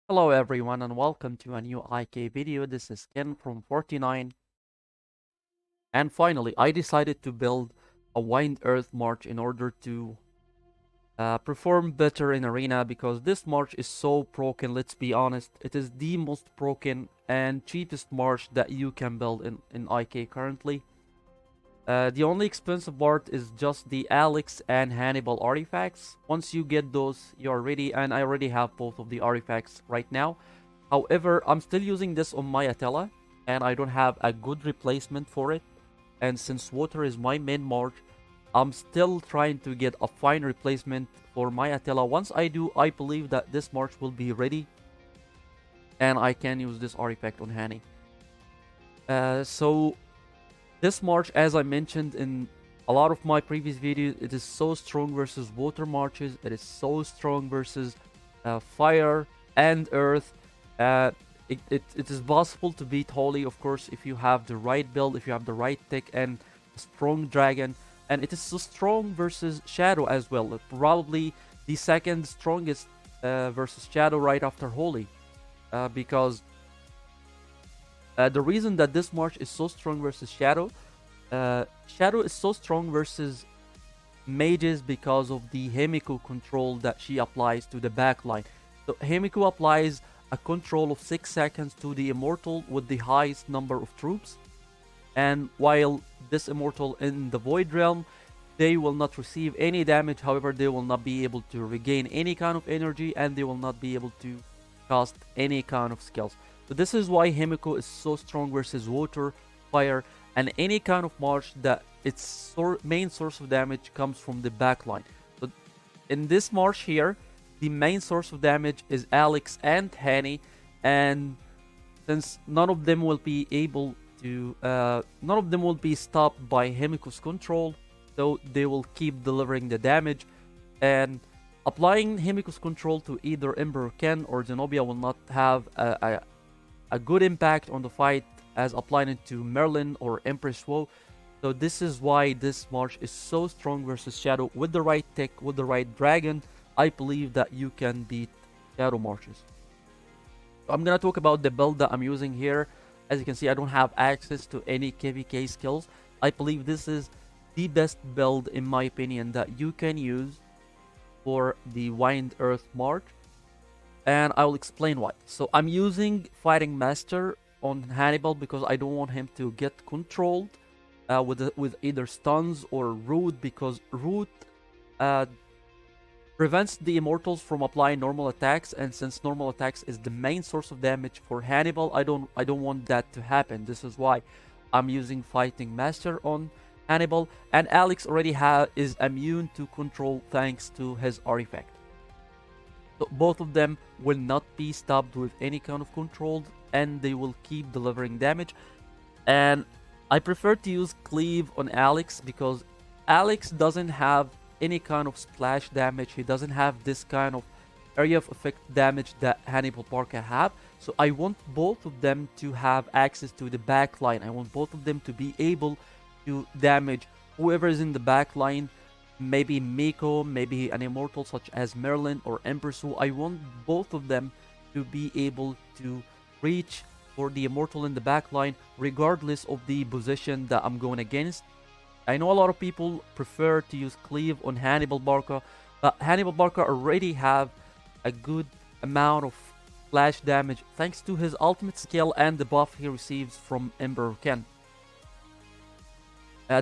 Hello everyone and welcome to a new IK video. This is Ken from 49. And finally, I decided to build a Wind Earth March in order to perform better in Arena because this March is so broken, let's be honest. It is the most broken and cheapest March that you can build in IK currently. The only expensive part is just the Alex and Hannibal artifacts. Once you get those, you're ready, and I already have both of the artifacts right now. However, I'm still using this on my Attila, and I don't have a good replacement for it. And since water is my main march, I'm still trying to get a fine replacement for my Attila. Once I do, I believe that this march will be ready, and I can use this artifact on Hani. So this march, as I mentioned in a lot of my previous videos, it is so strong versus water marches. It is so strong versus fire and earth. Uh, it is possible to beat Holy, of course, if you have the right build, if you have the right tech and a strong dragon. And it is so strong versus Shadow as well. Probably the second strongest versus Shadow right after Holy. Because the reason that this March is so strong versus Shadow, Shadow is so strong versus mages because of the Himiko control that she applies to the backline. So Himiko applies a control of 6 seconds to the Immortal with the highest number of troops. And while this Immortal in the Void Realm, they will not receive any damage. However, they will not be able to regain any kind of energy, and they will not be able to cast any kind of skills. So this is why Himiko is so strong versus water, fire, and any kind of march that its main source of damage comes from the backline. So in this march here, the main source of damage is Alex and Hani, and since none of them will be stopped by Himiko's control, so they will keep delivering the damage. And applying Himiko's control to either Emperor Ken or Zenobia will not have a good impact on the fight as applying it to Merlin or Empress Woe. So this is why this March is so strong versus Shadow. With the right tech, with the right dragon, I believe that you can beat Shadow Marches. I'm gonna talk about the build that I'm using here. As you can see, I don't have access to any KVK skills. I believe this is the best build, in my opinion, that you can use for the Wind Earth March, and I will explain why. So I'm using Fighting Master on Hannibal because I don't want him to get controlled with either stuns or root, because root uh, prevents the Immortals from applying normal attacks, and since normal attacks is the main source of damage for Hannibal, I don't want that to happen. This is why I'm using Fighting Master on Hannibal, and Alex already is immune to control thanks to his artifact. So both of them will not be stopped with any kind of control, and they will keep delivering damage. And I prefer to use Cleave on Alex because Alex doesn't have any kind of splash damage. He doesn't have this kind of area of effect damage that Hannibal Barca have. So I want both of them to have access to the back line. I want both of them to be able to damage whoever is in the back line. Maybe Miko, maybe an immortal such as Merlin or Empress. So I want both of them to be able to reach for the immortal in the back line, regardless of the position that I'm going against. I know a lot of people prefer to use Cleave on Hannibal Barca, but Hannibal Barca already have a good amount of flash damage thanks to his ultimate skill and the buff he receives from Emperor Ken.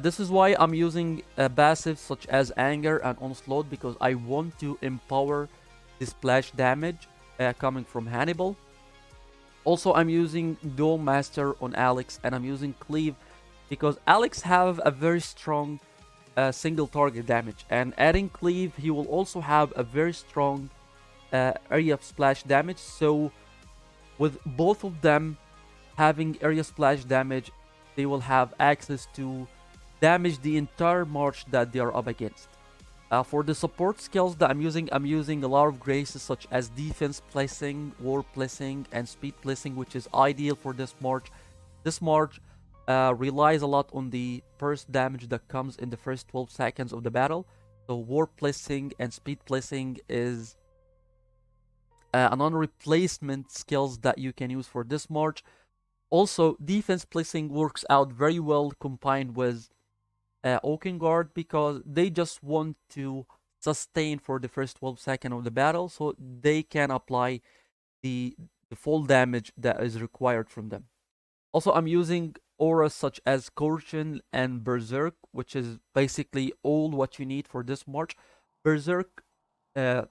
This is why I'm using passives such as Anger and Onslaught, because I want to empower the splash damage coming from Hannibal. Also, I'm using Dual Master on Alex, and I'm using Cleave because Alex have a very strong single target damage, and adding Cleave, he will also have a very strong area of splash damage. So with both of them having area splash damage, they will have access to damage the entire march that they are up against. For the support skills that I'm using a lot of graces such as defense placing, war placing, and speed placing, which is ideal for this march. This march relies a lot on the burst damage that comes in the first 12 seconds of the battle. So war placing and speed placing is non-replacement skills that you can use for this March. Also, defense placing works out very well combined with Oaken Guard because they just want to sustain for the first 12 seconds of the battle, so they can apply the, the full damage that is required from them. Also, I'm using auras such as Caution and Berserk, which is basically all what you need for this March. Berserk uh,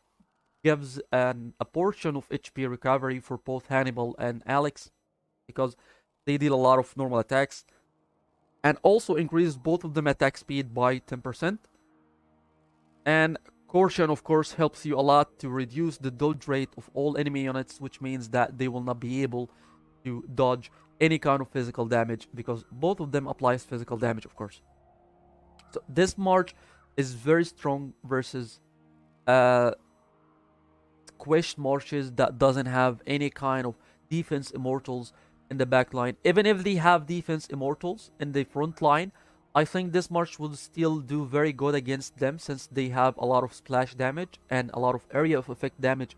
gives a portion of HP recovery for both Hannibal and Alex because they deal a lot of normal attacks, and also increases both of them attack speed by 10%. And Caution, of course, helps you a lot to reduce the dodge rate of all enemy units, which means that they will not be able to dodge any kind of physical damage because both of them applies physical damage, of course. So this March is very strong versus uh, squished marches that doesn't have any kind of defense immortals in the back line. Even if they have defense immortals in the front line, I think this march will still do very good against them since they have a lot of splash damage and a lot of area of effect damage.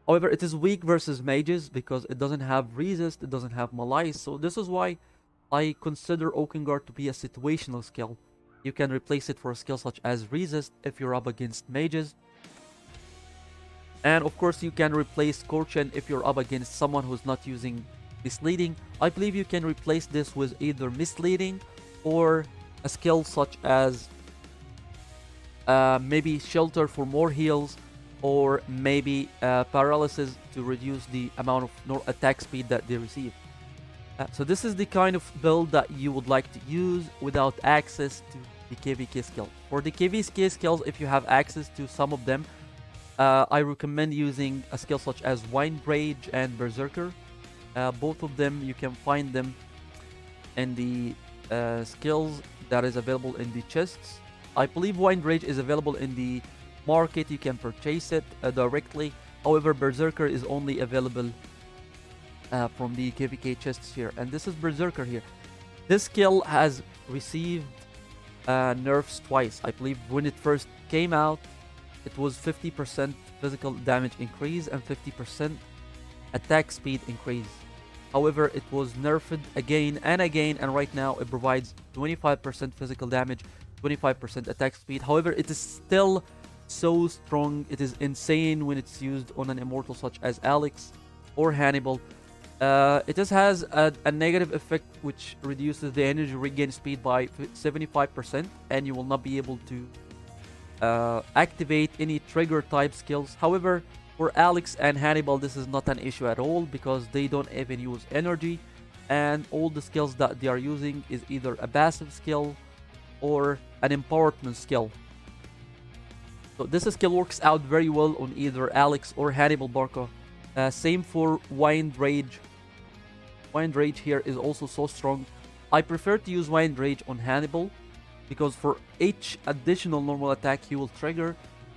However, it is weak versus mages because it doesn't have resist, it doesn't have malice. So this is why I consider Oaken Guard to be a situational skill. You can replace it for a skill such as resist if you're up against mages. And of course, you can replace Scorchen if you're up against someone who's not using Misleading. I believe you can replace this with either Misleading or a skill such as maybe Shelter for more heals, or maybe Paralysis to reduce the amount of attack speed that they receive. So this is the kind of build that you would like to use without access to the KVK skill. For the KVK skills, if you have access to some of them, I recommend using a skill such as Wind Rage and Berserker. Both of them, you can find them in the skills that is available in the chests. I believe Wind Rage is available in the market. You can purchase it directly. However, Berserker is only available from the KVK chests here. And this is Berserker here. This skill has received nerfs twice. I believe when it first came out, it was 50% physical damage increase and 50% attack speed increase. However, it was nerfed again and again, and right now it provides 25% physical damage, 25% attack speed. However, it is still so strong. It is insane when it's used on an immortal such as Alex or Hannibal. It just has a negative effect which reduces the energy regain speed by 75%, and you will not be able to activate any trigger type skills. However, for Alex and Hannibal, this is not an issue at all because they don't even use energy, and all the skills that they are using is either a passive skill or an empowerment skill. So this skill works out very well on either Alex or Hannibal Barca. Same for Wind Rage. Wind Rage here is also so strong. I prefer to use Wind Rage on Hannibal because for each additional normal attack he will trigger,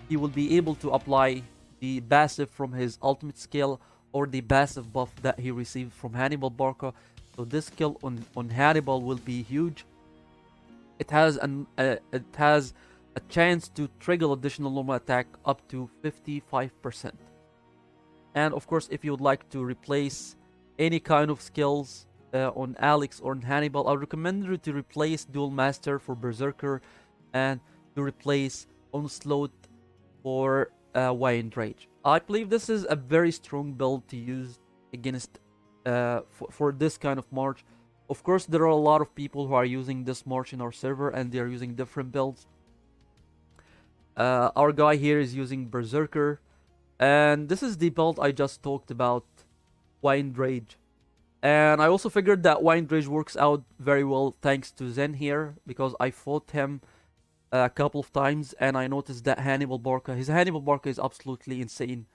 he will be able to apply the passive from his ultimate skill or the passive buff that he received from Hannibal Barca. So this skill on Hannibal will be huge. It has a chance to trigger additional normal attack up to 55%. And of course, if you would like to replace any kind of skills on Alex or on Hannibal, I recommend you to replace Dual Master for Berserker and to replace Onslaught for Wind Rage. I believe this is a very strong build to use against for this kind of march. Of course, there are a lot of people who are using this march in our server and they are using different builds. Our guy here is using Berserker, and this is the build I just talked about, Wind Rage. And I also figured that Wind Rage works out very well thanks to Zen here, because I fought him a couple of times and I noticed that his Hannibal Barca is absolutely insane.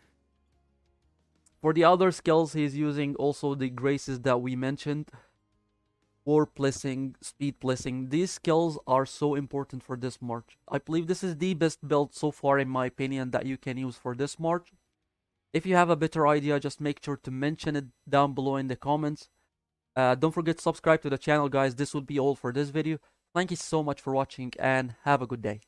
For the other skills, he's using also the graces that we mentioned. War Blessing, Speed Blessing. These skills are so important for this march. I believe this is the best build so far in my opinion that you can use for this march. If you have a better idea, just make sure to mention it down below in the comments. Don't forget to subscribe to the channel, guys. This will be all for this video. Thank you so much for watching and have a good day.